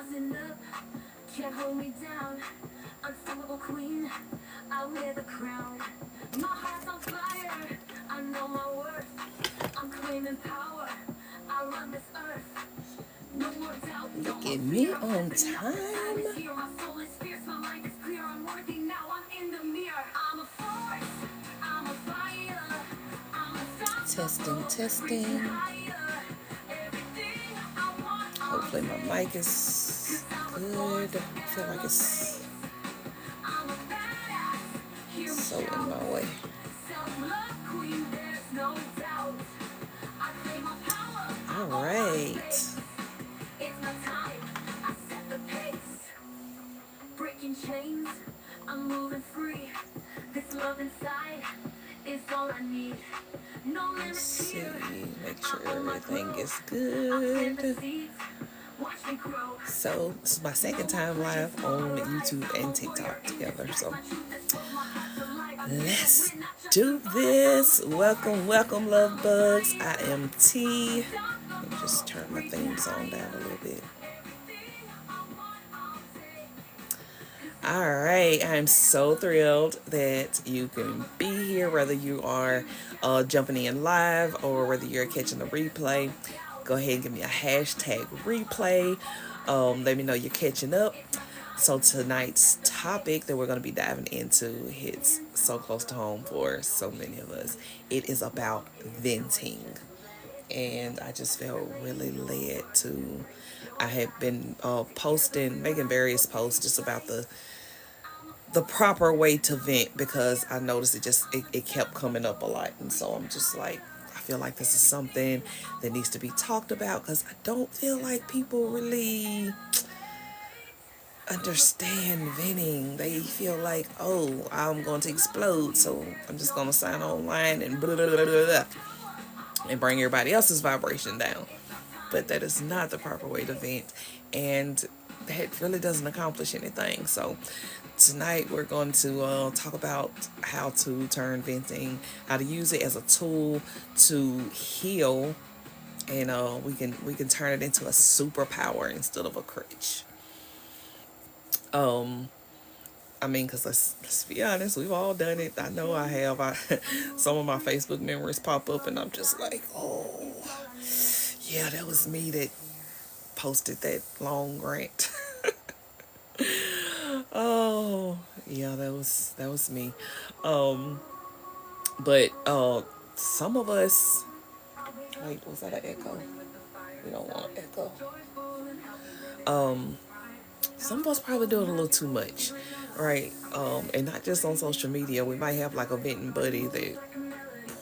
rising up, can't hold me down. Unstoppable queen, I wear the crown. My heart's on fire, I know my worth. I'm claiming power, I run this earth. No more doubt, no Look more at me fear. on The tide is time. here, my soul is fierce, my life is clear. I'm worthy now, I'm in the mirror. I'm a force, I'm a fire, I'm Testing, unstoppable, reaching testing. higher. Everything I want, I'll Hopefully my take. mic is good. I feel like it's I'm a badass, hear me so in shout. my way. Self-love queen, there's no doubt. I claim my power, I All own my right. space. It's my time, I set the pace. Breaking chains, I'm moving free. This love inside is all I need. No Let's limits see. here. Make I sure own my everything growth. is I plant the good. seeds, watch me grow. So this is my No second more time playing live small on lies. YouTube I'm a and warrior TikTok in this together. fight. So My truth has spoke my heart to life. I'm here to let's win, not just do survive. this. I'm a Welcome, force. welcome, love I'm a bugs. I fire. am I'm T. Let me just unstoppable. turn my Reaching theme song down a higher. little bit. Everything I want, I'll take. 'Cause I'm All a right, I'm badass. so thrilled that you can be here, whether you are jumping in live or whether you're catching the replay. Go ahead and give me a hashtag replay. Let me know you're catching up. So tonight's topic that we're going to be diving into hits so close to home for so many of us. It is about venting, and I just felt really led to. I had been posting, making various posts just about the proper way to vent because I noticed it kept coming up a lot, and so I'm just like, I feel like this is something that needs to be talked about because I don't feel like people really understand venting. They feel like, oh, I'm going to explode, so I'm just going to sign online and blah, blah, blah, blah, blah, and bring everybody else's vibration down. But that is not the proper way to vent, and that really doesn't accomplish anything. So tonight we're going to talk about how to turn venting, how to use it as a tool to heal, and we can turn it into a superpower instead of a crutch. Um, I mean, because let's be honest, we've all done it. I know I have. Some of my Facebook memories pop up, and I'm just like, oh, yeah, that was me that posted that long rant. Oh, yeah, that was me. Um, but some of us. Wait, was that an echo? We don't want an echo. Um, some of us probably doing a little too much, right? And not just on social media. We might have like a venting buddy that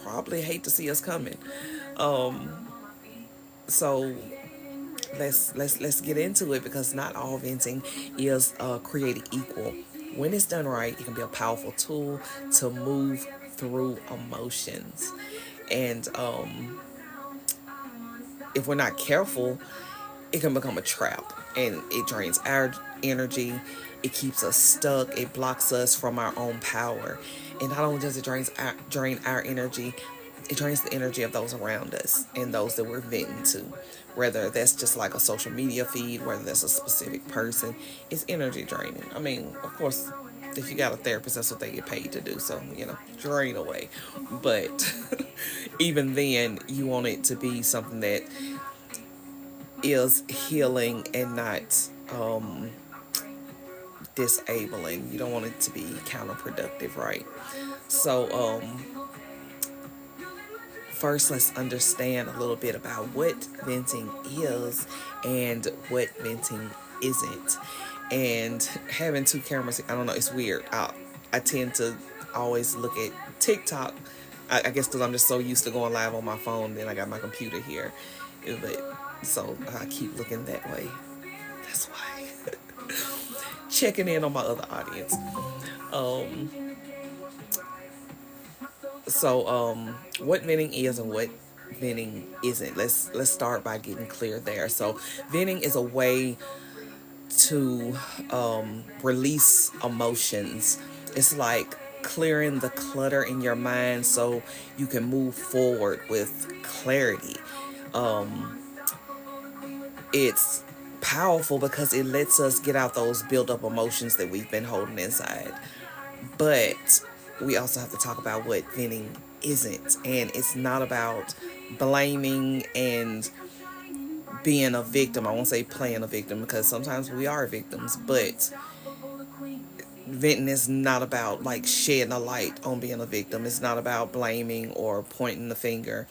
probably hate to see us coming. Um, so let's get into it because not all venting is created equal. When it's done right, it can be a powerful tool to move through emotions. And if we're not careful, it can become a trap and it drains our energy. It keeps us stuck. It blocks us from our own power. And not only does it drain our energy, it drains the energy of those around us and those that we're venting to. Whether that's just like a social media feed, whether that's a specific person, it's energy draining. I mean, of course, if you got a therapist, that's what they get paid to do. So, drain away. But even then, you want it to be something that is healing and not disabling. You don't want it to be counterproductive, right? So, first, let's understand a little bit about what venting is and what venting isn't. And having two cameras, I don't know, it's weird. I tend to always look at TikTok. I guess because I'm just so used to going live on my phone, then I got my computer here. But so I keep looking that way. That's why. Checking in on my other audience. Um, so what venting is and what venting isn't. Let's start by getting clear there. So venting is a way to release emotions. It's like clearing the clutter in your mind so you can move forward with clarity. It's powerful because it lets us get out those build up emotions that we've been holding inside. But we also have to talk about what venting isn't. And it's not about blaming and being a victim. I won't say playing a victim because sometimes we are victims, but venting is not about like shedding a light on being a victim. It's not about blaming or pointing the finger.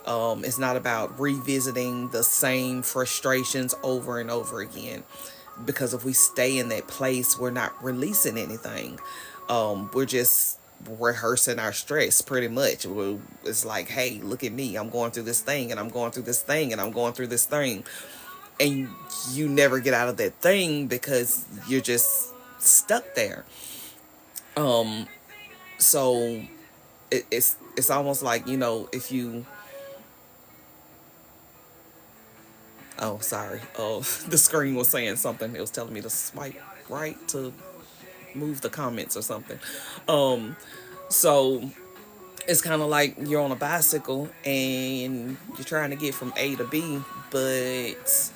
It's not about revisiting the same frustrations over and over again. Because if we stay in that place, we're not releasing anything. We're just rehearsing our stress pretty much. It's like, hey, look at me. I'm going through this thing and I'm going through this thing and I'm going through this thing. And you never get out of that thing because you're just stuck there. So it's almost like, if you, oh, sorry. Oh, the screen was saying something. It was telling me to swipe right to move the comments or something. So it's kind of like you're on a bicycle and you're trying to get from A to B, but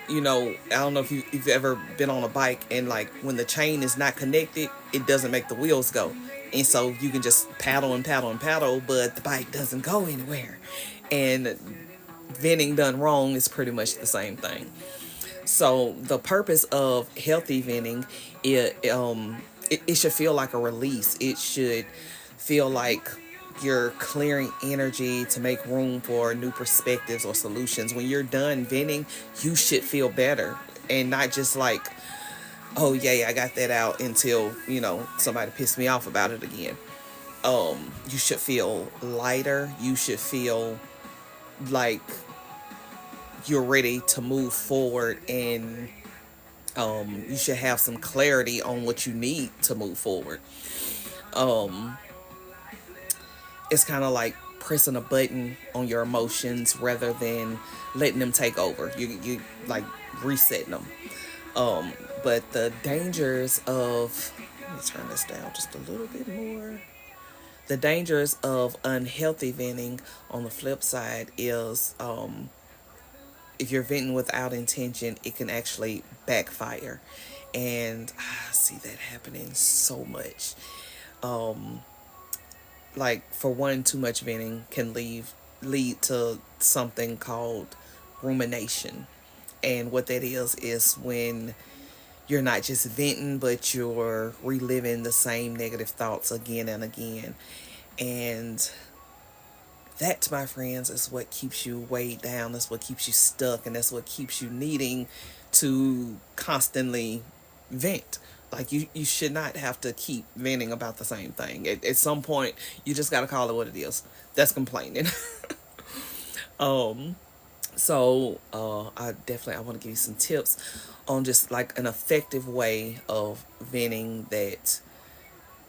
I don't know if you've ever been on a bike and like when the chain is not connected, it doesn't make the wheels go. And so you can just paddle and paddle and paddle, but the bike doesn't go anywhere. And venting done wrong is pretty much the same thing. So the purpose of healthy venting, it should feel like a release. It should feel like you're clearing energy to make room for new perspectives or solutions. When you're done venting, you should feel better and not just like, oh yay, I got that out until somebody pissed me off about it again. You should feel lighter. You should feel like you're ready to move forward, and you should have some clarity on what you need to move forward. It's kind of like pressing a button on your emotions rather than letting them take over. You like resetting them. But the dangers of, let me turn this down just a little bit more. The dangers of unhealthy venting on the flip side is, if you're venting without intention, it can actually backfire. And I see that happening so much. Like, for one, too much venting can lead to something called rumination. And what that is when you're not just venting, but you're reliving the same negative thoughts again and again. And that, my friends, is what keeps you weighed down. That's what keeps you stuck. And that's what keeps you needing to constantly vent. Like, you should not have to keep venting about the same thing. At some point, you just got to call it what it is. That's complaining. I want to give you some tips on just like an effective way of venting that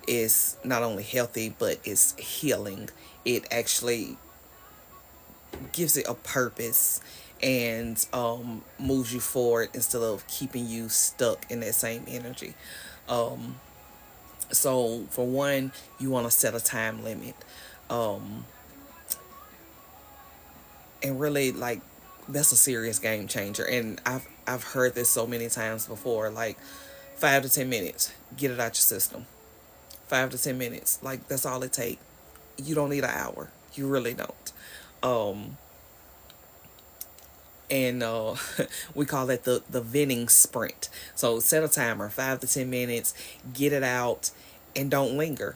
is not only healthy, but is healing. It actually gives it a purpose and moves you forward instead of keeping you stuck in that same energy. So for one, you want to set a time limit. And really, like, that's a serious game changer. And I've heard this so many times before, like 5 to 10 minutes, get it out your system. 5 to 10 minutes, like, that's all it takes. You don't need an hour. You really don't. And we call that the venting sprint. So set a timer, 5 to 10 minutes, get it out, and don't linger.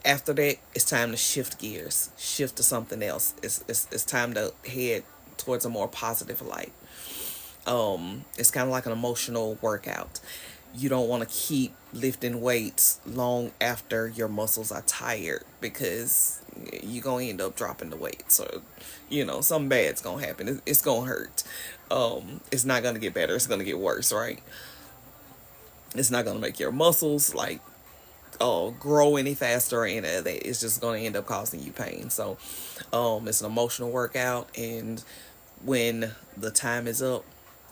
After that, it's time to shift gears, shift to something else. It's time to head towards a more positive light. It's kind of like an emotional workout. You don't want to keep lifting weights long after your muscles are tired, because you're going to end up dropping the weight. So, something bad's going to happen. It's going to hurt. It's not going to get better. It's going to get worse, right? It's not going to make your muscles like grow any faster or any of that. It's just going to end up causing you pain. So it's an emotional workout, and when the time is up,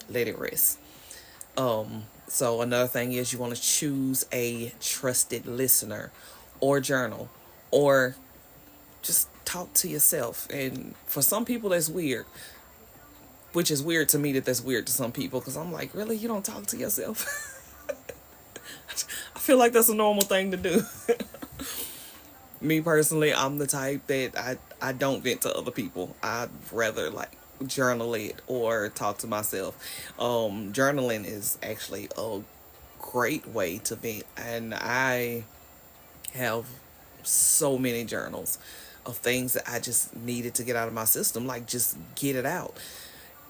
let it rest. So another thing is, you want to choose a trusted listener or journal, or just talk to yourself. And for some people that's weird, which is weird to me that that's weird to some people because I'm like, really, you don't talk to yourself? I feel like that's a normal thing to do. Me personally, I'm the type that I don't vent to other people. I'd rather like journal it or talk to myself. Journaling is actually a great way to vent, and I have so many journals of things that I just needed to get out of my system, like just get it out.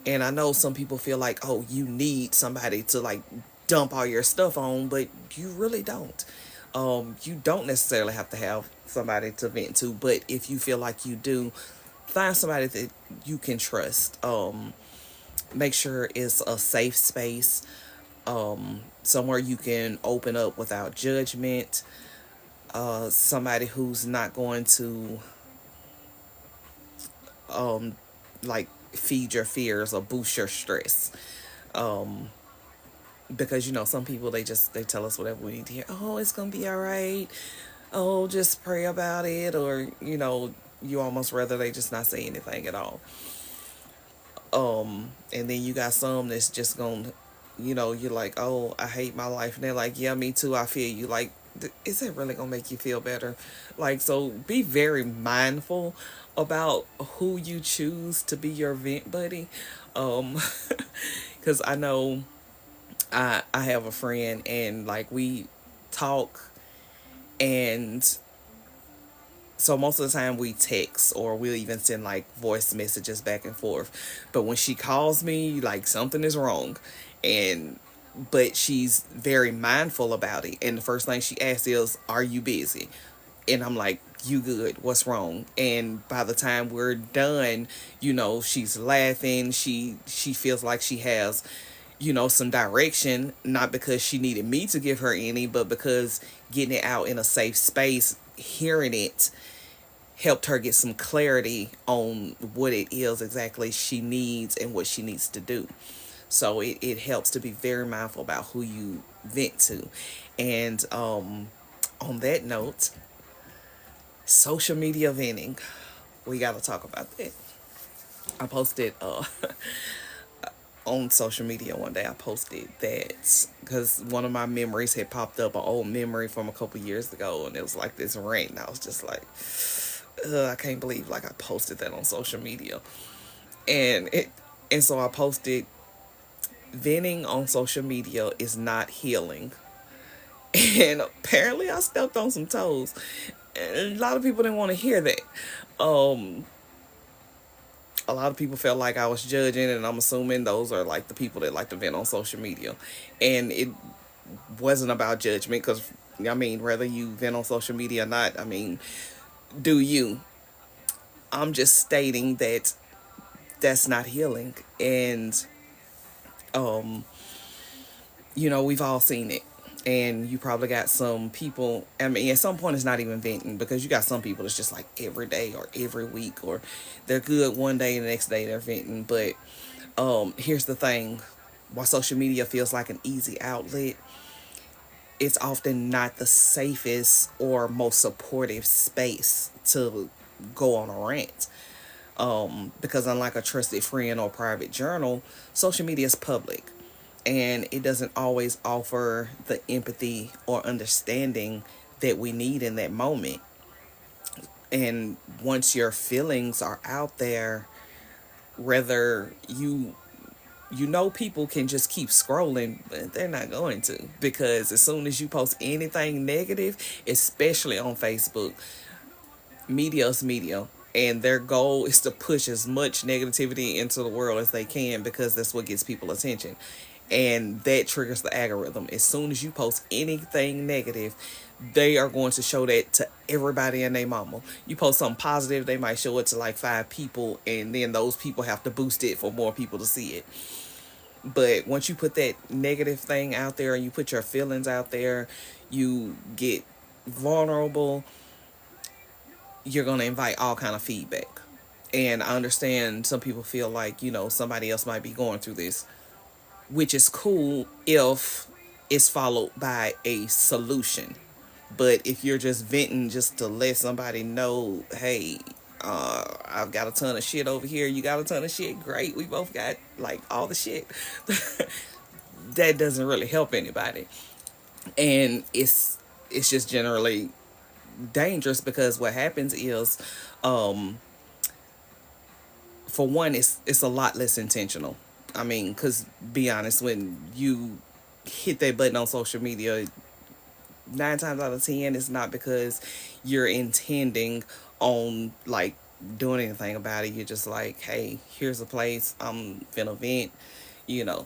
And I know some people feel like, oh, you need somebody to like dump all your stuff on, but you really don't. You don't necessarily have to have somebody to vent to, but if you feel like you do, find somebody that you can trust. Make sure it's a safe space, somewhere you can open up without judgment. Somebody who's not going to um, like feed your fears or boost your stress. Um, because some people they tell us whatever we need to hear. Oh, it's gonna be all right. Oh, just pray about it, or you almost rather they just not say anything at all. And then you got some that's just gonna, you're like, oh, I hate my life, and they're like, yeah, me too. I feel you. Like, is it really gonna make you feel better? Like, so be very mindful about who you choose to be your vent buddy, um, because I know I have a friend and like we talk, and so most of the time we text or we'll even send like voice messages back and forth. But when she calls me, like something is wrong, and but she's very mindful about it. And the first thing she asks is, "Are you busy?" And I'm like, "You good? What's wrong?" And by the time we're done, she's laughing. She feels like she has some direction, not because she needed me to give her any, but because getting it out in a safe space, hearing it, helped her get some clarity on what it is exactly she needs and what she needs to do. So it helps to be very mindful about who you vent to. And on that note, social media venting. We got to talk about that. I posted on social media one day. I posted that because one of my memories had popped up, an old memory from a couple years ago, and it was like this rant. And I was just like, I can't believe like I posted that on social media. And so I posted, venting on social media is not healing. And apparently I stepped on some toes. And a lot of people didn't want to hear that. Um, a lot of people felt like I was judging, and I'm assuming those are like the people that like to vent on social media. And it wasn't about judgment because, I mean, whether you vent on social media or not, I mean, do you. I'm just stating that that's not healing. And, um, we've all seen it. And you probably got some people, I mean, at some point it's not even venting because you got some people that's just like every day or every week, or they're good one day and the next day they're venting. But here's the thing, while social media feels like an easy outlet, it's often not the safest or most supportive space to go on a rant. Because unlike a trusted friend or private journal, social media is public, and it doesn't always offer the empathy or understanding that we need in that moment. And once your feelings are out there, whether people can just keep scrolling, but they're not going to, because as soon as you post anything negative, especially on Facebook, media is media, and their goal is to push as much negativity into the world as they can because that's what gets people attention. And that triggers the algorithm. As soon as you post anything negative, they are going to show that to everybody and their mama. You post something positive, they might show it to like 5 people, and then those people have to boost it for more people to see it. But once you put that negative thing out there and you put your feelings out there, you get vulnerable, you're going to invite all kind of feedback. And I understand some people feel like, somebody else might be going through this, which is cool if it's followed by a solution. But if you're just venting just to let somebody know, hey, I've got a ton of shit over here. You got a ton of shit. Great. We both got like all the shit. That doesn't really help anybody. And it's just generally dangerous because what happens is, um, for one, it's a lot less intentional. I mean, because be honest, when you hit that button on social media, 9 times out of 10, it's not because you're intending on like doing anything about it. You're just like, hey, here's a place. I'm finna vent, you know,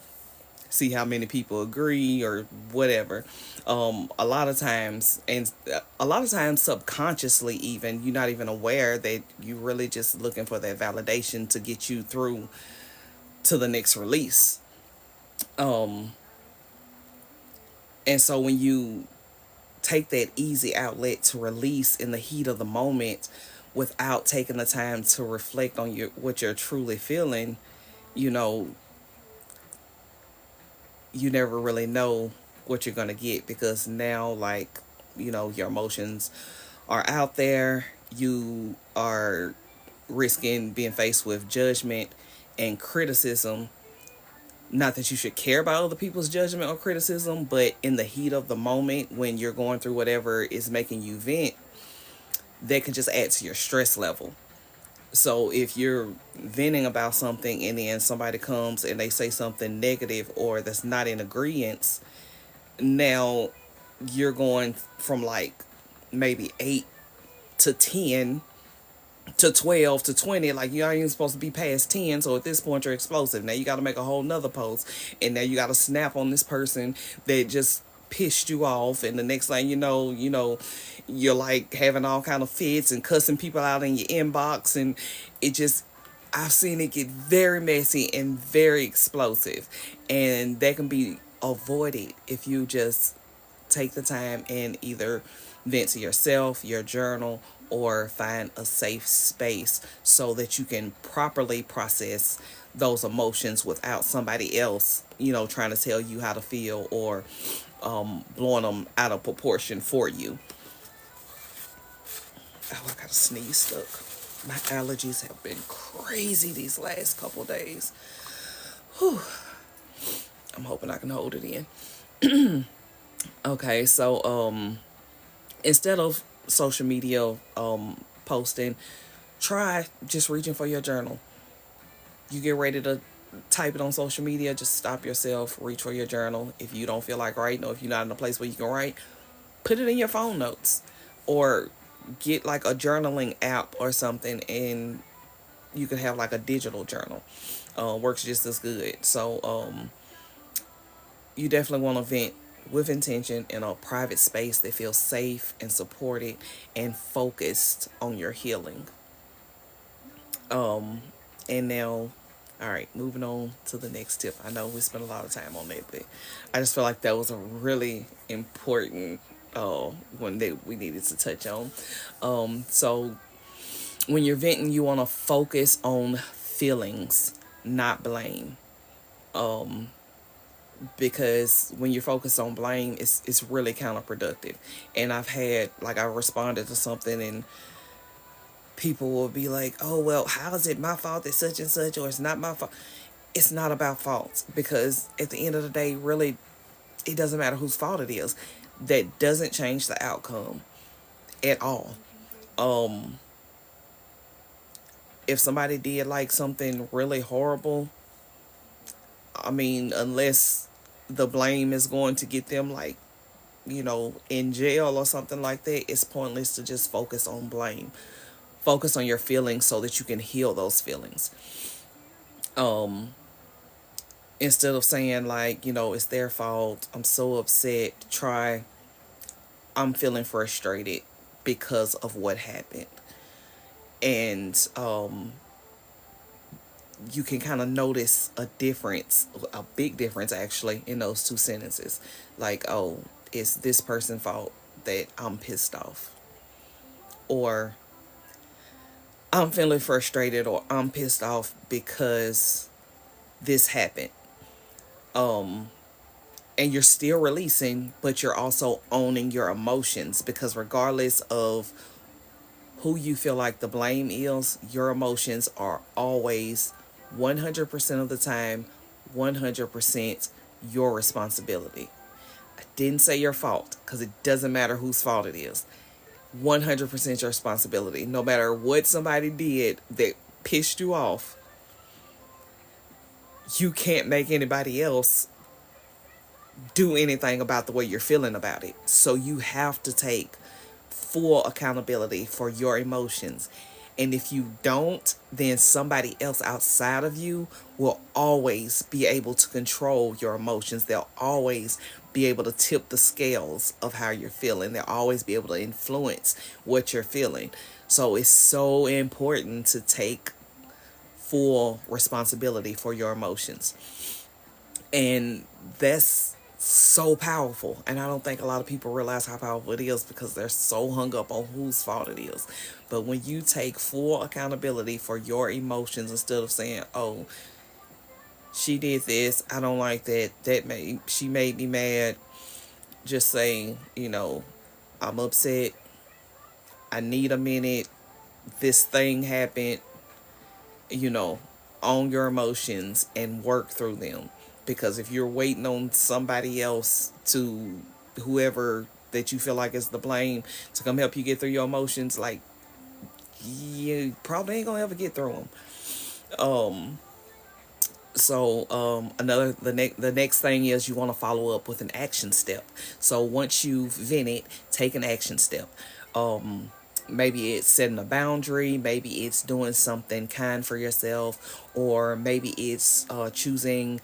see how many people agree or whatever. A lot of times, and a lot of times subconsciously, even you're not even aware that you're really just looking for that validation to get you through to the next release. Um, and so when you take that easy outlet to release in the heat of the moment without taking the time to reflect on your what you're truly feeling, you know, you never really know what you're going to get, because now, like, you know, your emotions are out there. You are risking being faced with judgment and criticism. Not that you should care about other people's judgment or criticism, but in the heat of the moment when you're going through whatever is making you vent, that can just add to your stress level. So if you're venting about something and then somebody comes and they say something negative or that's not in agreement, now you're going from like maybe 8 to 10 to 12 to 20. Like, you aren't even supposed to be past 10. So at this point, you're explosive. Now you got to make a whole nother post. And now you got to snap on this person that just pissed you off. And the next thing you're like having all kind of fits and cussing people out in your inbox. And it just, I've seen it get very messy and very explosive. And that can be avoided if you just take the time and either vent to yourself, your journal, or find a safe space so that you can properly process those emotions without somebody else, trying to tell you how to feel or blowing them out of proportion for you. Oh, I got a sneeze stuck. My allergies have been crazy these last couple days. Whew. I'm hoping I can hold it in. Okay, so instead of social media posting, try just reaching for your journal. You get ready to type it on social media, just stop yourself, reach for your journal. If you don't feel like writing, or if you're not in a place where you can write, put it in your phone notes, or get like a journaling app or something, and you can have like a digital journal. Works just as good. So you definitely want to vent with intention in a private space that feels safe and supported and focused on your healing. And now, all right, moving on to the next tip. I know we spent a lot of time on that, but I just feel like that was a really important one that we needed to touch on. So when you're venting, you want to focus on feelings, not blame. Because when you focus on blame, it's really counterproductive. And I responded to something, and people will be like, oh, well, how is it my fault that such and such, or it's not my fault? It's not about faults, because at the end of the day, really, it doesn't matter whose fault it is. That doesn't change the outcome at all. If somebody did like something really horrible, I mean, unless the blame is going to get them like, in jail or something like that, it's pointless to just focus on blame. Focus on your feelings so that you can heal those feelings. Instead of saying like, it's their fault, I'm so upset, try, I'm feeling frustrated because of what happened. And you can kind of notice a difference, a big difference actually, in those two sentences. Like, oh, it's this person's fault that I'm pissed off. Or I'm feeling frustrated, or I'm pissed off because this happened. And you're still releasing, but you're also owning your emotions, because regardless of who you feel like the blame is, your emotions are always 100% of the time 100% your responsibility. I didn't say your fault because it doesn't matter whose fault it is. 100% your responsibility. No matter what somebody did that pissed you off, you can't make anybody else do anything about the way you're feeling about it. So you have to take full accountability for your emotions. And if you don't, then somebody else outside of you will always be able to control your emotions. They'll always be able to tip the scales of how you're feeling. They'll always be able to influence what you're feeling. So it's so important to take full responsibility for your emotions. And that's so powerful. And I don't think a lot of people realize how powerful it is because they're so hung up on whose fault it is. But when you take full accountability for your emotions instead of saying, oh, she did this, I don't like that, she made me mad, just saying, I'm upset, I need a minute, this thing happened, you know, own your emotions and work through them. Because if you're waiting on somebody else to, whoever that you feel like is the blame, to come help you get through your emotions, like, you probably ain't gonna ever get through them. The next thing is you want to follow up with an action step. So once you've vented, take an action step. Maybe it's setting a boundary, maybe it's doing something kind for yourself, or maybe it's choosing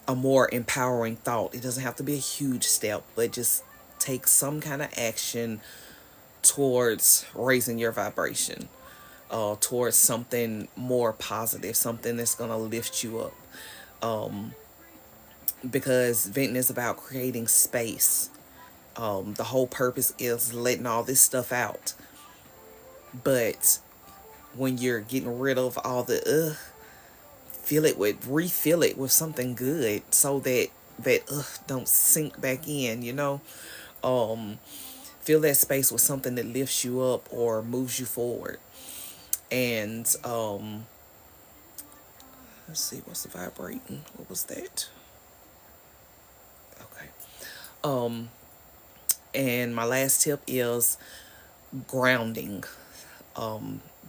a more empowering thought. It doesn't have to be a huge step, but just take some kind of action towards raising your vibration, towards something more positive, something that's going to lift you up. Because venting is about creating space. The whole purpose is letting all this stuff out. But when you're getting rid of all the refill it with something good so that don't sink back in, fill that space with something that lifts you up or moves you forward. And let's see, what's the vibrating? What was that? Okay. And my last tip is grounding.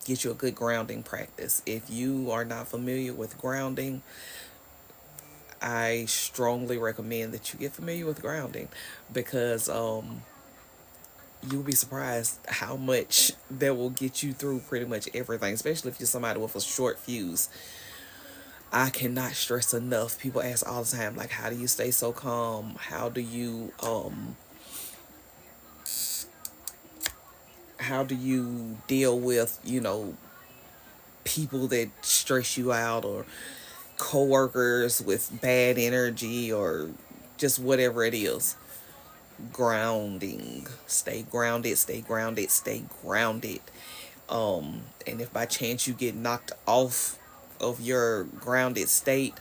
Get you a good grounding practice. If you are not familiar with grounding, I strongly recommend that you get familiar with grounding, because you'll be surprised how much that will get you through pretty much everything, especially if you're somebody with a short fuse. I cannot stress enough. People ask all the time, like, how do you stay so calm? How do you deal with, people that stress you out, or coworkers with bad energy, or just whatever it is? Grounding. Stay grounded, stay grounded, stay grounded. And if by chance you get knocked off of your grounded state,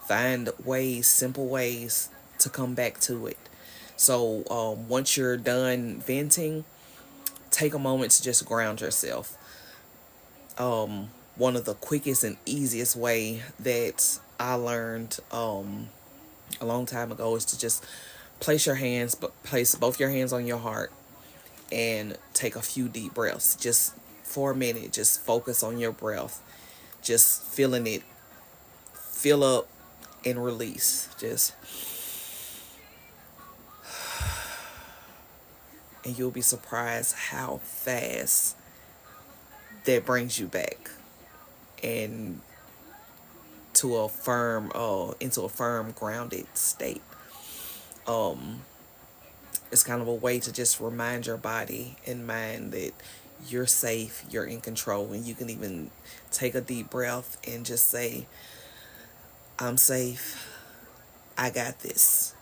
find ways, simple ways to come back to it. So once you're done venting, take a moment to just ground yourself. One of the quickest and easiest way that I learned a long time ago is to just place both your hands on your heart and take a few deep breaths. Just for a minute, just focus on your breath. Just feeling it fill up and release. And you'll be surprised how fast that brings you back and into a firm grounded state. It's kind of a way to just remind your body and mind that you're safe, you're in control, and you can even take a deep breath and just say, I'm safe, I got this.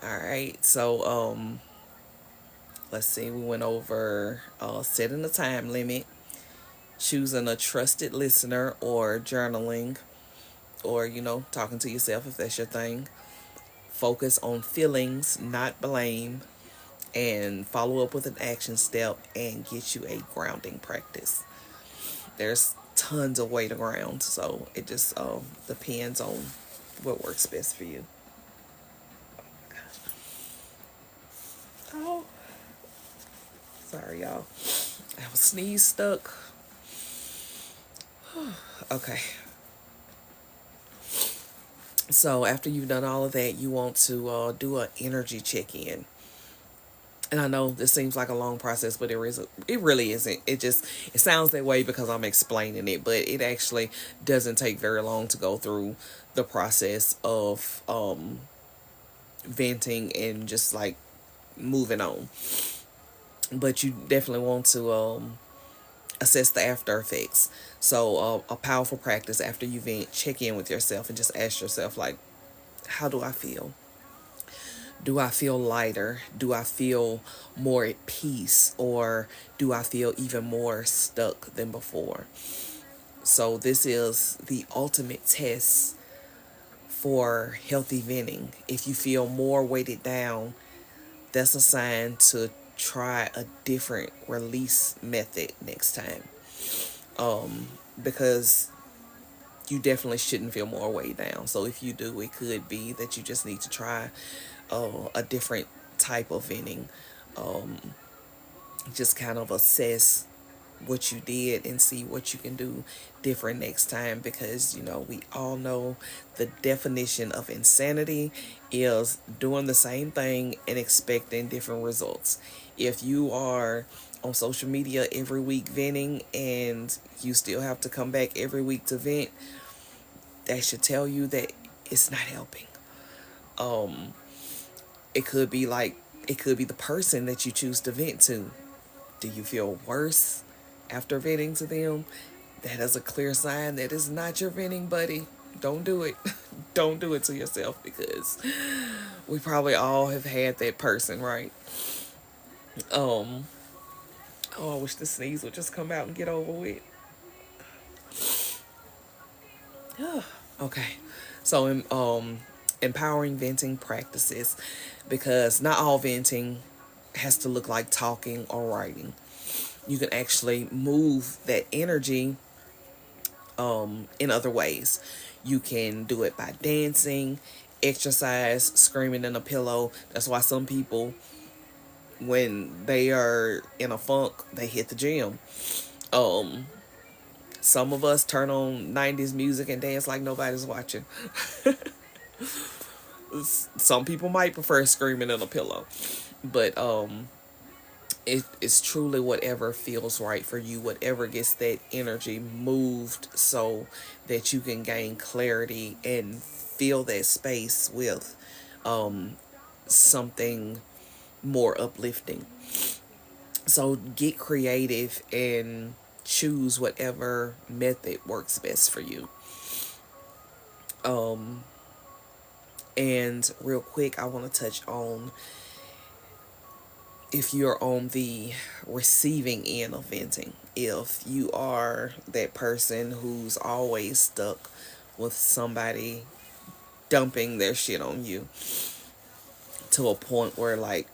All right, so let's see, we went over setting a time limit, choosing a trusted listener, or journaling, or talking to yourself if that's your thing. Focus on feelings, not blame. and follow up with an action step and get you a grounding practice. There's tons of way to ground, so it just depends on what works best for you. Oh, sorry, y'all. I have a sneeze stuck. Okay. So after you've done all of that, you want to do an energy check-in. And I know this seems like a long process, but it really isn't. It sounds that way because I'm explaining it, but it actually doesn't take very long to go through the process of venting and just like moving on. But you definitely want to assess the after effects. So a powerful practice after you vent, check in with yourself and just ask yourself, like, how do I feel? Do I feel lighter? Do I feel more at peace? Or do I feel even more stuck than before? So this is the ultimate test for healthy venting. If you feel more weighted down, that's a sign to try a different release method next time. Because you definitely shouldn't feel more weighed down. So if you do, it could be that you just need to try a different type of venting. Just kind of assess what you did and see what you can do different next time, because we all know the definition of insanity is doing the same thing and expecting different results. If you are on social media every week venting and you still have to come back every week to vent, that should tell you that it's not helping. It could be the person that you choose to vent to. Do you feel worse after venting to them? That is a clear sign that is not your venting buddy. Don't do it. Don't do it to yourself, because we probably all have had that person, right? Oh, I wish the sneeze would just come out and get over with. Okay. So, empowering venting practices, because not all venting has to look like talking or writing. You can actually move that energy in other ways. You can do it by dancing, exercise, screaming in a pillow. That's why some people, when they are in a funk, they hit the gym. Some of us turn on 90s music and dance like nobody's watching. Some people might prefer screaming in a pillow, but it's truly whatever feels right for you, whatever gets that energy moved so that you can gain clarity and fill that space with something more uplifting. So get creative and choose whatever method works best for you. And real quick, I want to touch on, if you're on the receiving end of venting, if you are that person who's always stuck with somebody dumping their shit on you to a point where, like,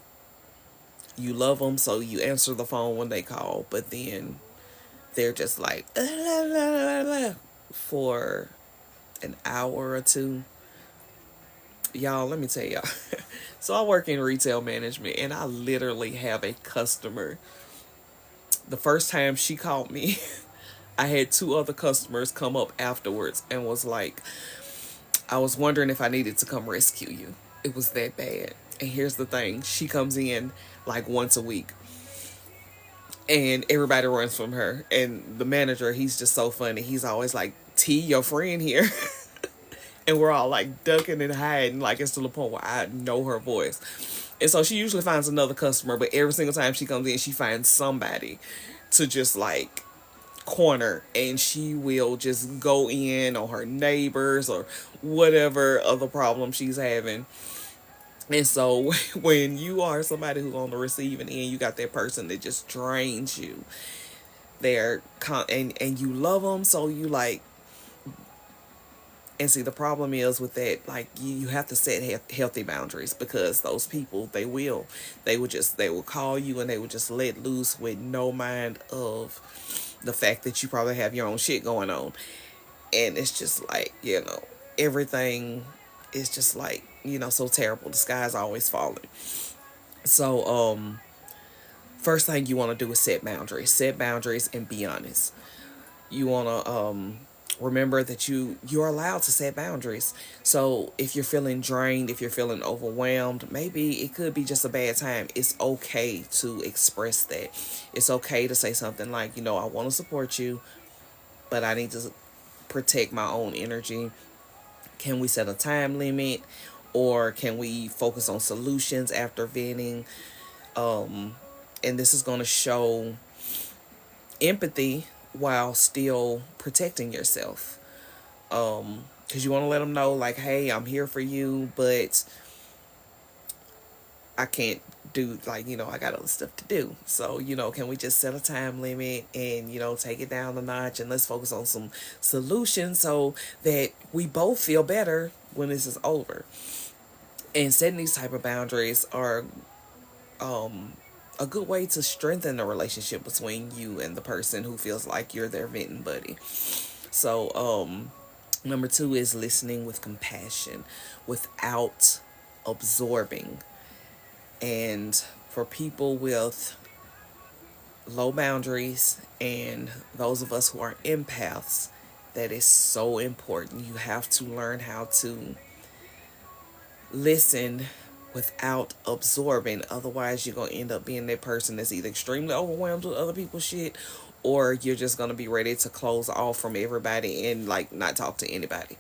you love them, so you answer the phone when they call, but then they're just like for an hour or two. Y'all, let me tell y'all. So I work in retail management, and I literally have a customer. The first time she called me, I had two other customers come up afterwards and was like, I was wondering if I needed to come rescue you. It was that bad. And here's the thing. She comes in like once a week, and everybody runs from her. And the manager, he's just so funny. He's always like, T, your friend here. And we're all like ducking and hiding, like it's to the point where I know her voice. And so she usually finds another customer, but every single time she comes in, she finds somebody to just like corner, and she will just go in on her neighbors or whatever other problem she's having. And so when you are somebody who's on the receiving end, you got that person that just drains you. And you love them, so you like And see, the problem is with that, like you have to set healthy boundaries, because those people, they will call you and they will just let loose with no mind of the fact that you probably have your own shit going on. And it's just like, everything is just like, so terrible. The sky's always falling. So, first thing you want to do is set boundaries and be honest. You want to remember that you're allowed to set boundaries. So if you're feeling drained, if you're feeling overwhelmed, maybe it could be just a bad time. It's okay to express that. It's okay to say something like, I want to support you, but I need to protect my own energy. Can we set a time limit, or can we focus on solutions after venting? And this is going to show empathy while still protecting yourself. Because you want to let them know, like, hey, I'm here for you, but I can't do, like, I got other stuff to do. So, can we just set a time limit and, take it down a notch, and let's focus on some solutions so that we both feel better when this is over. And setting these type of boundaries are a good way to strengthen the relationship between you and the person who feels like you're their venting buddy. So, number two is listening with compassion without absorbing. And for people with low boundaries and those of us who are empaths, that is so important. You have to learn how to listen without absorbing. Otherwise, you're going to end up being that person that's either extremely overwhelmed with other people's shit, or you're just going to be ready to close off from everybody and like not talk to anybody.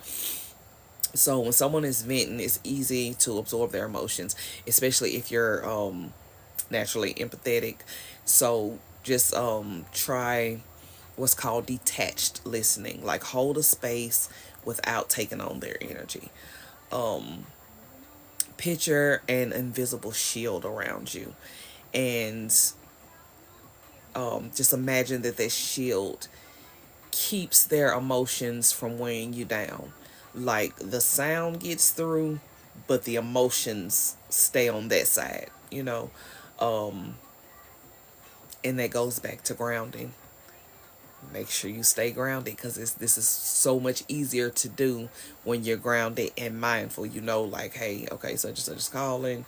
So when someone is venting, it's easy to absorb their emotions, especially if you're naturally empathetic. So just try what's called detached listening, like hold a space without taking on their energy. Picture an invisible shield around you, and just imagine that that shield keeps their emotions from weighing you down. Like the sound gets through, but the emotions stay on that side, and that goes back to grounding. Make sure you stay grounded, because this is so much easier to do when you're grounded and mindful. Like, hey, okay, such and such is calling.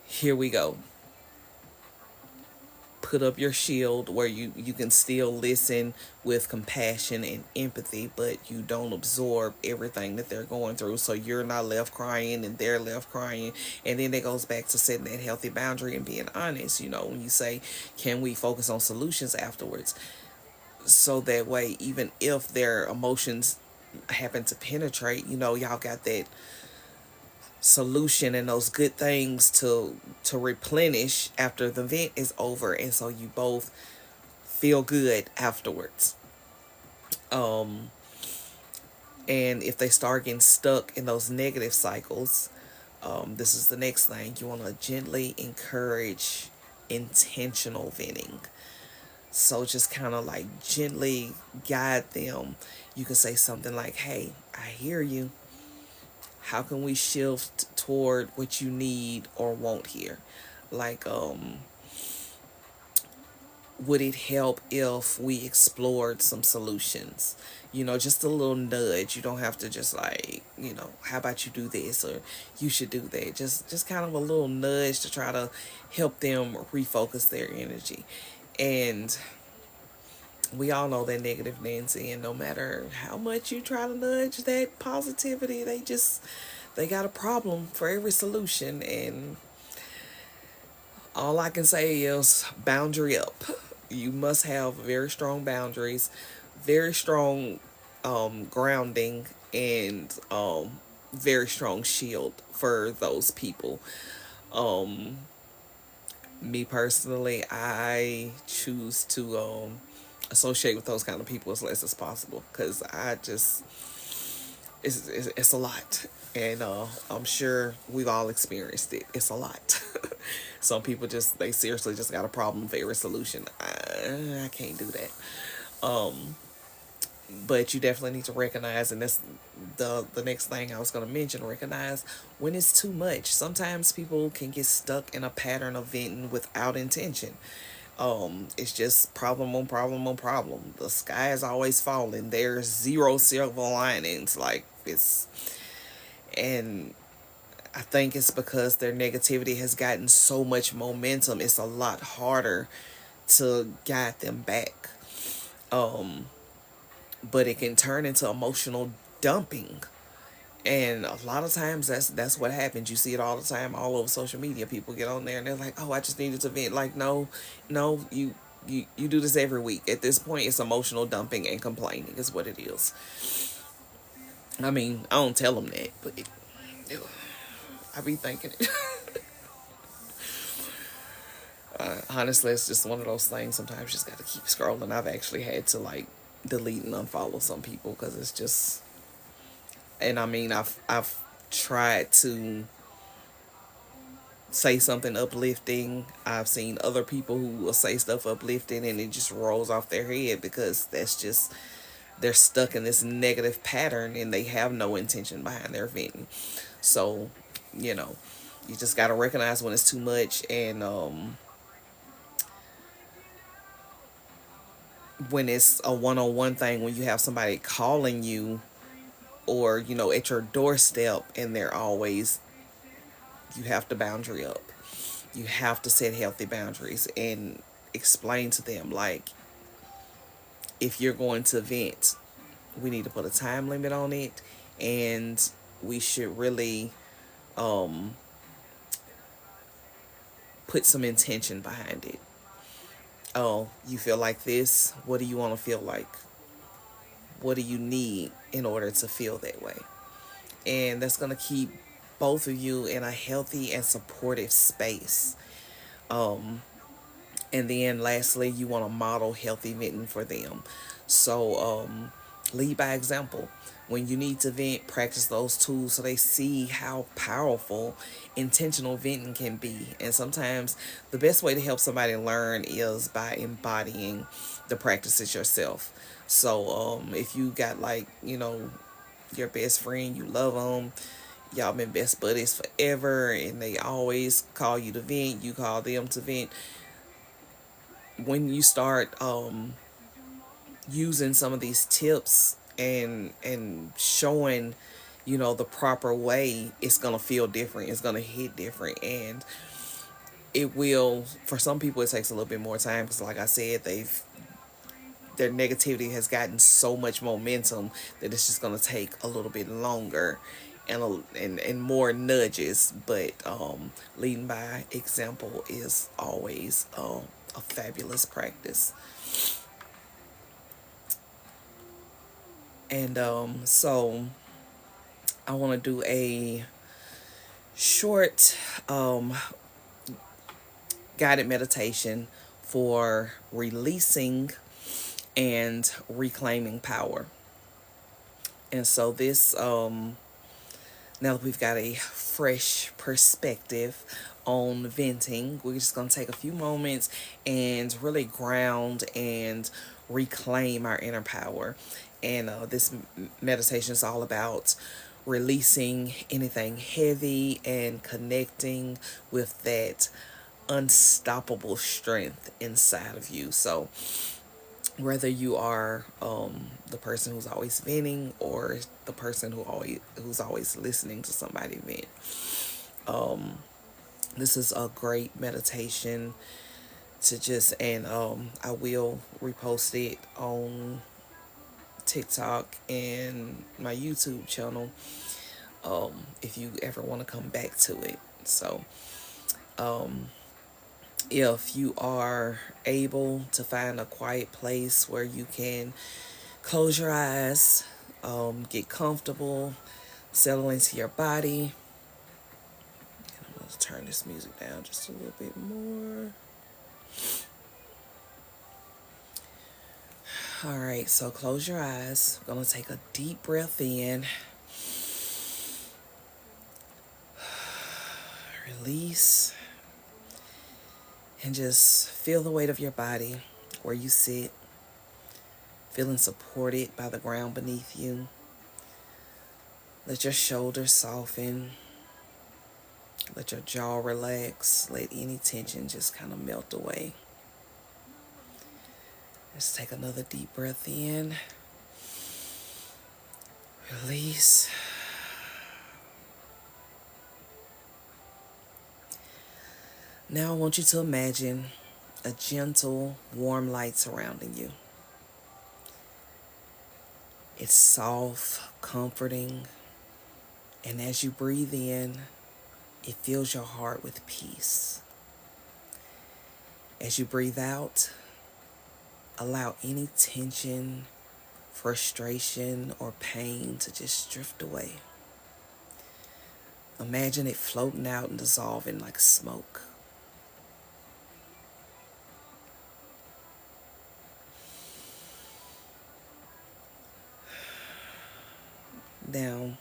Here we go. Put up your shield where you can still listen with compassion and empathy, but you don't absorb everything that they're going through, so you're not left crying and they're left crying. And then it goes back to setting that healthy boundary and being honest. When you say, can we focus on solutions afterwards, so that way, even if their emotions happen to penetrate, y'all got that solution and those good things to replenish after the event is over, and so you both feel good afterwards. um and if they start getting stuck in those negative cycles, this is the next thing. You want to gently encourage intentional venting. So just kind of like gently guide them. You can say something like, hey, I hear you. How can we shift toward what you need or want here? Like, would it help if we explored some solutions? Just a little nudge. You don't have to just like, how about you do this, or you should do that. Just kind of a little nudge to try to help them refocus their energy. And we all know that negative Nancy, and no matter how much you try to nudge that positivity, they got a problem for every solution. And all I can say is boundary up. You must have very strong boundaries, very strong grounding, and very strong shield for those people. Um, Me personally, I choose to associate with those kind of people as less as possible, because I just it's a lot. And I'm sure we've all experienced it. It's a lot. Some people they seriously just got a problem for every solution. I can't do that. But you definitely need to recognize, and that's the next thing I was going to mention, recognize when it's too much. Sometimes people can get stuck in a pattern of venting without intention. It's just problem on problem on problem. The sky is always falling. There's zero silver linings. Like, it's, and I think it's because their negativity has gotten so much momentum. It's a lot harder to guide them back. Um, but it can turn into emotional dumping. And a lot of times that's what happens. You see it all the time all over social media. People get on there and they're like, "Oh, I just needed to vent." Like, no, no, you do this every week. At this point, it's emotional dumping and complaining is what it is. I mean, I don't tell them that, but I be thinking it. Honestly, it's just one of those things. Sometimes you just got to keep scrolling. I've actually had to like delete and unfollow some people because it's just. And I mean, I've tried to say something uplifting. I've seen other people who will say stuff uplifting and it just rolls off their head because that's just, they're stuck in this negative pattern and they have no intention behind their venting. So, you know, you just got to recognize when it's too much. And when it's a one-on-one thing, when you have somebody calling you or, you know, at your doorstep and they're always, you have to boundary up. You have to set healthy boundaries and explain to them, like, if you're going to vent, we need to put a time limit on it, and we should really put some intention behind it. Oh, you feel like this? What do you want to feel like? What do you need in order to feel that way? And that's going to keep both of you in a healthy and supportive space. And then lastly, you want to model healthy venting for them. So lead by example. When you need to vent, practice those tools so they see how powerful intentional venting can be. And sometimes the best way to help somebody learn is by embodying the practices yourself. So if you got, like, you know, your best friend, you love them, y'all been best buddies forever, and they always call you to vent, you call them to vent. When you start using some of these tips and showing, you know, the proper way, it's gonna feel different, it's gonna hit different. And it will, for some people it takes a little bit more time because, like I said, their negativity has gotten so much momentum that it's just gonna take a little bit longer and more nudges. But leading by example is always a fabulous practice. And so I want to do a short guided meditation for releasing and reclaiming power. And so this, now that we've got a fresh perspective on venting, we're just going to take a few moments and really ground and reclaim our inner power. And this meditation is all about releasing anything heavy and connecting with that unstoppable strength inside of you. So whether you are the person who's always venting or the person who's always listening to somebody vent, this is a great meditation to just, and I will repost it on TikTok and my YouTube channel if you ever want to come back to it. So if you are able to find a quiet place where you can close your eyes, get comfortable, settle into your body. And I'm going to turn this music down just a little bit more. All right, so close your eyes. I'm going to take a deep breath in. Release. And just feel the weight of your body where you sit. feeling supported by the ground beneath you. Let your shoulders soften. Let your jaw relax. Let any tension just kind of melt away. Let's take another deep breath in. Release. Now I want you to imagine a gentle, warm light surrounding you. It's soft, comforting, and as you breathe in, it fills your heart with peace. As you breathe out, allow any tension, frustration, or pain to just drift away. Imagine it floating out and dissolving like smoke. Now,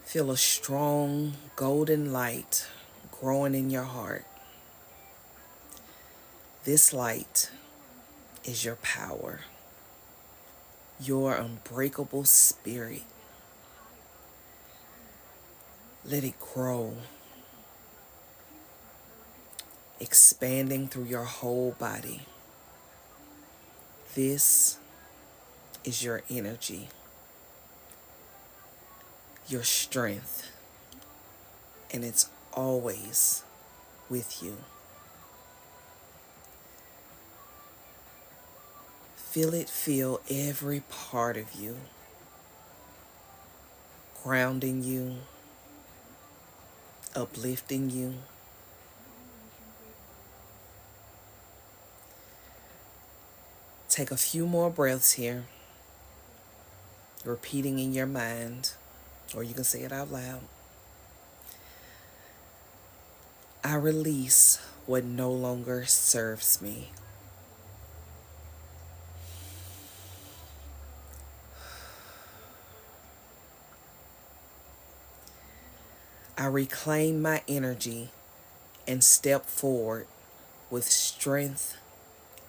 feel a strong golden light growing in your heart. This light is your power, your unbreakable spirit. Let it grow, expanding through your whole body. This is your energy, your strength, and it's always with you. Feel it fill every part of you, grounding you, uplifting you. Take a few more breaths here, repeating in your mind, or you can say it out loud. I release what no longer serves me. I reclaim my energy and step forward with strength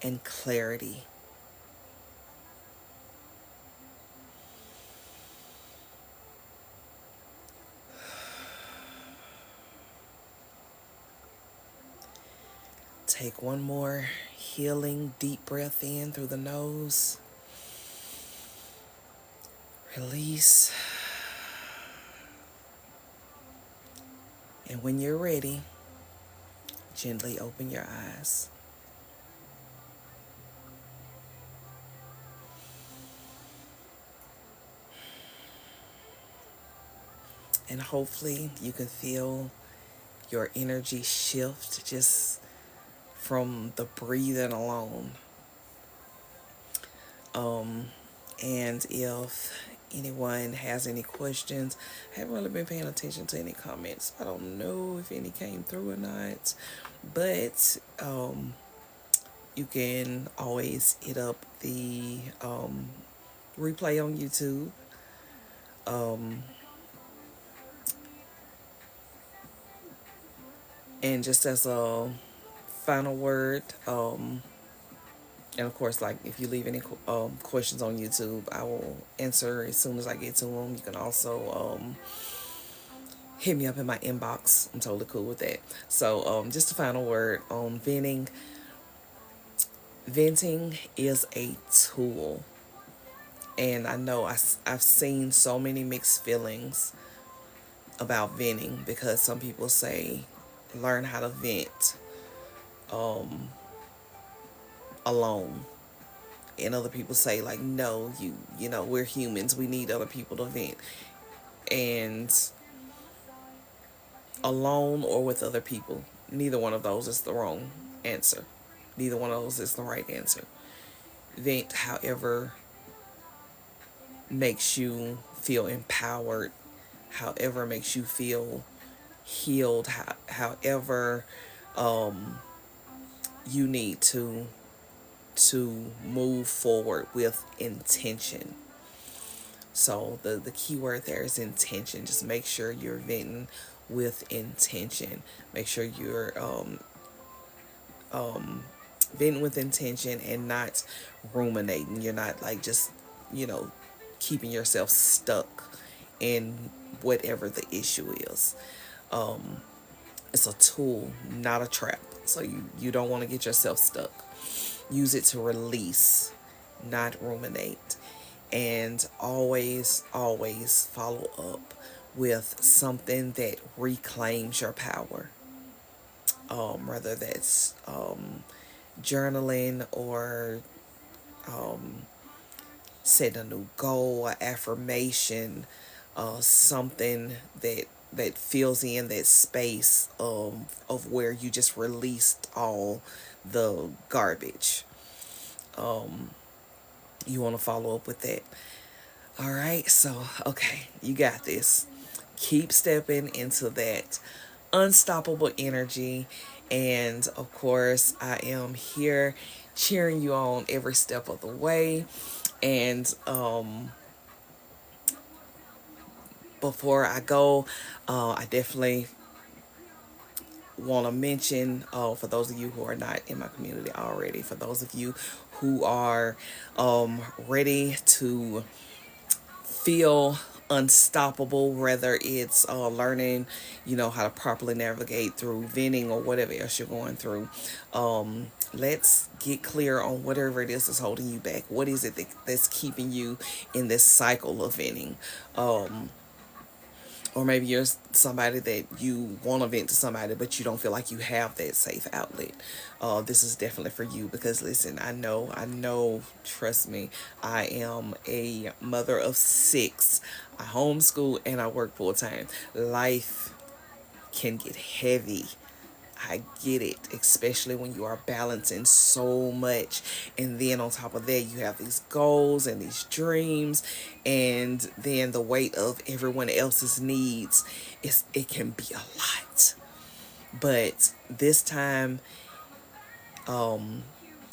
and clarity. Take one more healing deep breath in through the nose. Release. And when you're ready, gently open your eyes. And hopefully you can feel your energy shift just from the breathing alone. And if anyone has any questions, I haven't really been paying attention to any comments. I don't know if any came through or not, but you can always hit up the replay on YouTube. And just as a final word, and of course, like if you leave any questions on YouTube, I will answer as soon as I get to them. You can also hit me up in my inbox. I'm totally cool with that. So just a final word on venting. Venting is a tool. And I know I've seen so many mixed feelings about venting, because some people say learn how to vent alone, and other people say like, no, you know, we're humans, we need other people to vent. And alone or with other people, neither one of those is the wrong answer. Neither one of those is the right answer. Vent however makes you feel empowered, however makes you feel healed, however you need to move forward with intention. So the key word there is intention. Just make sure you're venting with intention. Make sure you're venting with intention and not ruminating. You're not like just, you know, keeping yourself stuck in whatever the issue is. It's a tool, not a trap. So you don't want to get yourself stuck. Use it to release, not ruminate. And always, always follow up with something that reclaims your power. Whether that's journaling or setting a new goal, or affirmation, something that fills in that space of where you just released all the garbage. You want to follow up with that. All right, so okay, you got this. Keep stepping into that unstoppable energy. And of course, I am here cheering you on every step of the way. And before I go, I definitely want to mention, for those of you who are not in my community already, for those of you who are ready to feel unstoppable, whether it's learning, how to properly navigate through venting or whatever else you're going through. Let's get clear on whatever it is that's holding you back. What is it that's keeping you in this cycle of venting? Or maybe you're somebody that you want to vent to somebody, but you don't feel like you have that safe outlet. This is definitely for you, because listen, I know, trust me, I am a mother of 6. I homeschool and I work full time. Life can get heavy. I get it, especially when you are balancing so much. And then on top of that, you have these goals and these dreams, and then the weight of everyone else's needs. It can be a lot. But this time,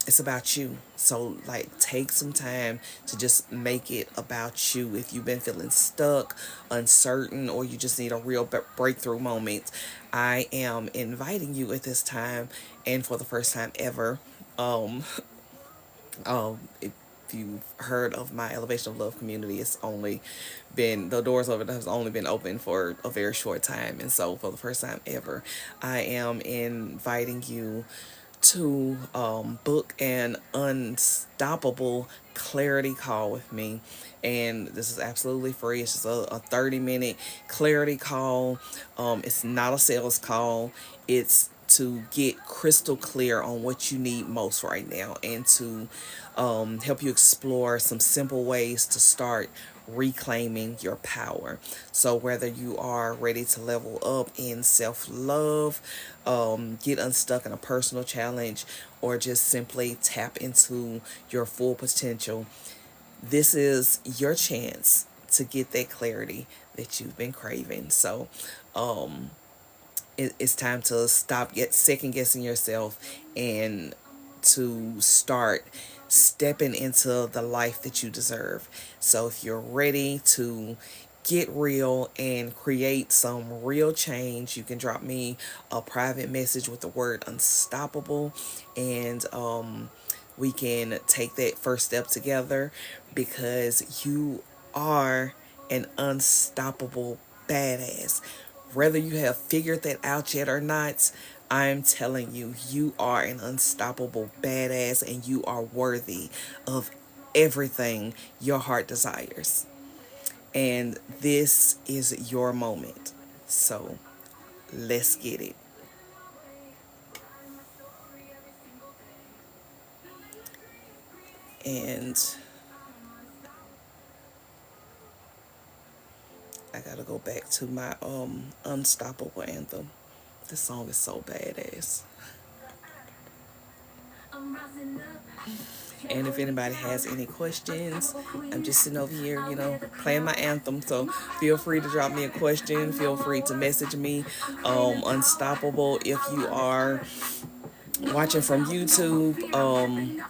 it's about you. So like, take some time to just make it about you. If you've been feeling stuck, uncertain, or you just need a real breakthrough moment, I am inviting you at this time, and for the first time ever, if you've heard of my Elevation of Love community, it's only been, the doors of it has only been open for a very short time. And so for the first time ever, I am inviting you to book an unstoppable clarity call with me. And this is absolutely free. It's just a 30-minute clarity call. It's not a sales call. It's to get crystal clear on what you need most right now, and to help you explore some simple ways to start reclaiming your power. So whether you are ready to level up in self-love, get unstuck in a personal challenge, or just simply tap into your full potential, this is your chance to get that clarity that you've been craving. So it's time to stop second guessing yourself, and to start stepping into the life that you deserve. So if you're ready to get real and create some real change, you can drop me a private message with the word unstoppable, and we can take that first step together, because you are an unstoppable badass. Whether you have figured that out yet or not, I'm telling you, you are an unstoppable badass, and you are worthy of everything your heart desires. And this is your moment. So let's get it. And I gotta go back to my unstoppable anthem. This song is so badass. And if anybody has any questions, I'm just sitting over here, playing my anthem. So feel free to drop me a question. Feel free to message me. Unstoppable. If you are watching from YouTube,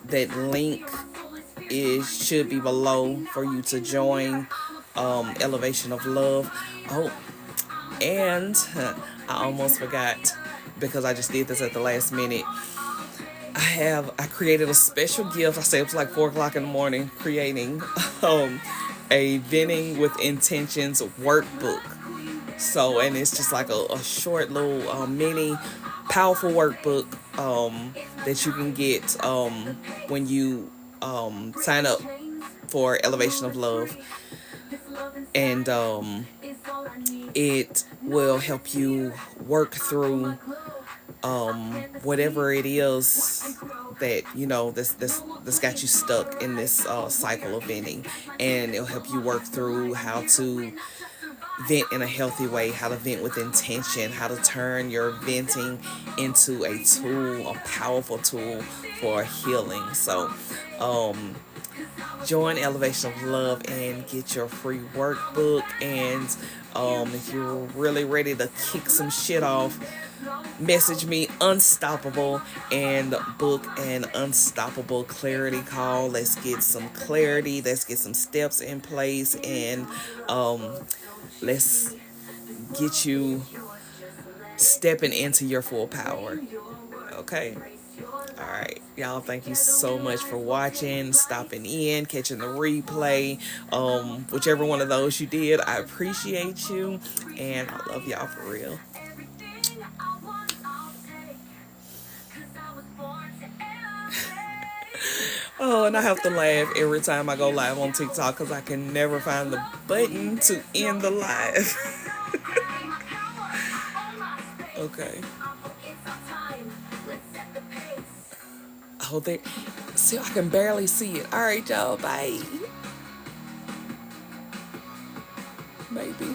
that link should be below for you to join Elevation of Love. Oh, and I almost forgot, because I just did this at the last minute. I created a special gift. I say it was like 4 o'clock in the morning creating a venting with intentions workbook. So, and it's just like a short little mini powerful workbook that you can get when you sign up for Elevation of Love. And it will help you work through whatever it is that that's got you stuck in this cycle of venting, and it'll help you work through how to vent in a healthy way, how to vent with intention, how to turn your venting into a tool, a powerful tool for healing. So join Elevation of Love and get your free workbook. And if you're really ready to kick some shit off, message me Unstoppable and book an Unstoppable clarity call. Let's get some clarity. Let's get some steps in place, and let's get you stepping into your full power. Okay. All right, y'all, thank you so much for watching, stopping in, catching the replay. Whichever one of those you did, I appreciate you, and I love y'all for real. Oh, and I have to laugh every time I go live on TikTok because I can never find the button to end the live. Okay. Oh, there. See, I can barely see it. All right, y'all. Bye. Maybe.